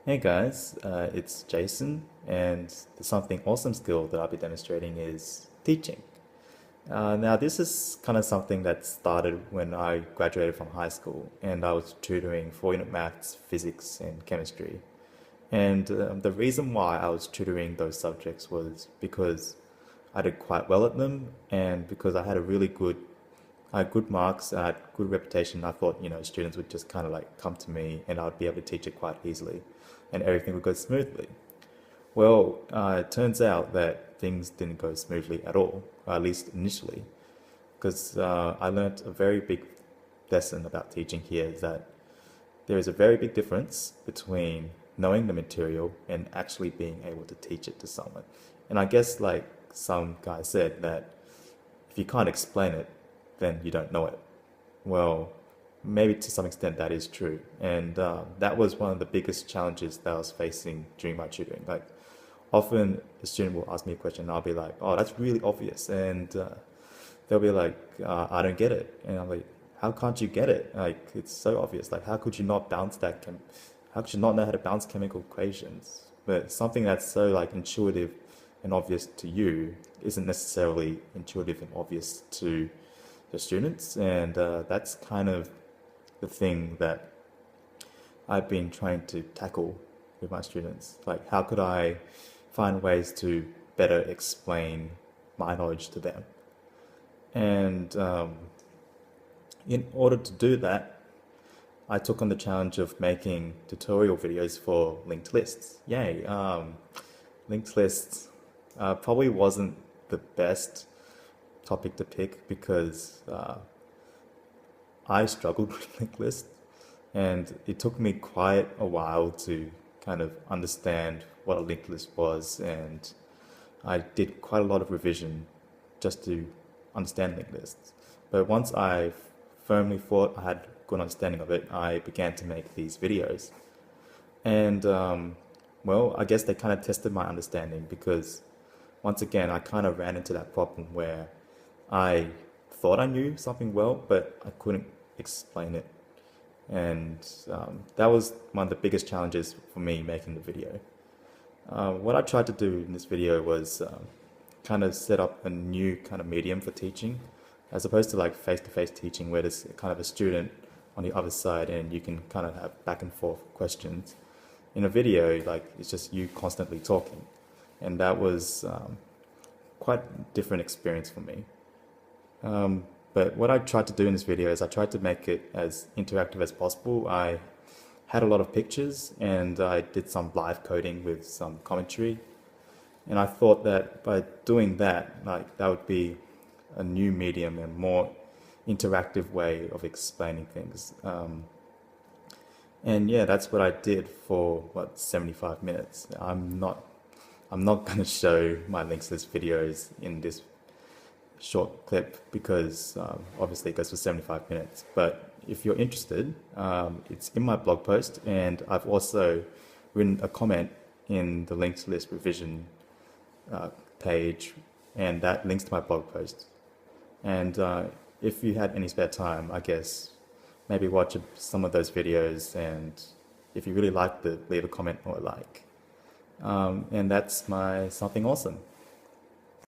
Hey guys, it's Jason, and the something awesome skill that I'll be demonstrating is teaching. Now, this is kind of something that started when I graduated from high school, and I was tutoring for maths, physics, and chemistry. And the reason why I was tutoring those subjects was because I did quite well at them, and because I had a really good I had good marks, I had good reputation. I thought, students would just kind of like come to me and I'd be able to teach it quite easily and everything would go smoothly. Well, it turns out that things didn't go smoothly at all, or at least initially, because I learned a very big lesson about teaching here is that there is a very big difference between knowing the material and actually being able to teach it to someone. And I guess, like some guy said, that if you can't explain it, then you don't know it. Well, maybe to some extent that is true. And that was one of the biggest challenges that I was facing during my tutoring. Like, often a student will ask me a question, and I'll be like, "Oh, that's really obvious," and they'll be like, "I don't get it," and I'm like, "How can't you get it? Like, it's so obvious. Like, how could you not bounce How could you not know how to bounce chemical equations?" But something that's so like intuitive and obvious to you isn't necessarily intuitive and obvious to the students, and that's kind of the thing that I've been trying to tackle with my students. Like, how could I find ways to better explain my knowledge to them? And in order to do that, I took on the challenge of making tutorial videos for linked lists. Yay! Linked lists probably wasn't the best topic to pick because I struggled with linked lists, and it took me quite a while to kind of understand what a linked list was, and I did quite a lot of revision just to understand linked lists. But once I firmly thought I had good understanding of it, I began to make these videos. And well, I guess they kind of tested my understanding because once again, I kind of ran into that problem where I thought I knew something well, but I couldn't explain it. And that was one of the biggest challenges for me making the video. What I tried to do in this video was kind of set up a new kind of medium for teaching, as opposed to like face-to-face teaching where there's kind of a student on the other side and you can kind of have back and forth questions. In a video, like it's just you constantly talking, and that was quite a different experience for me. But what I tried to do in this video is I tried to make it as interactive as possible. I had a lot of pictures and I did some live coding with some commentary. And I thought that by doing that, like that would be a new medium and more interactive way of explaining things. And yeah, that's what I did for 75 minutes. I'm not going to show my links list videos in this short clip because obviously it goes for 75 minutes. But if you're interested, it's in my blog post, and I've also written a comment in the links list revision page, and that links to my blog post. And if you had any spare time, I guess maybe watch some of those videos, and if you really liked it, leave a comment or a like. And that's my something awesome.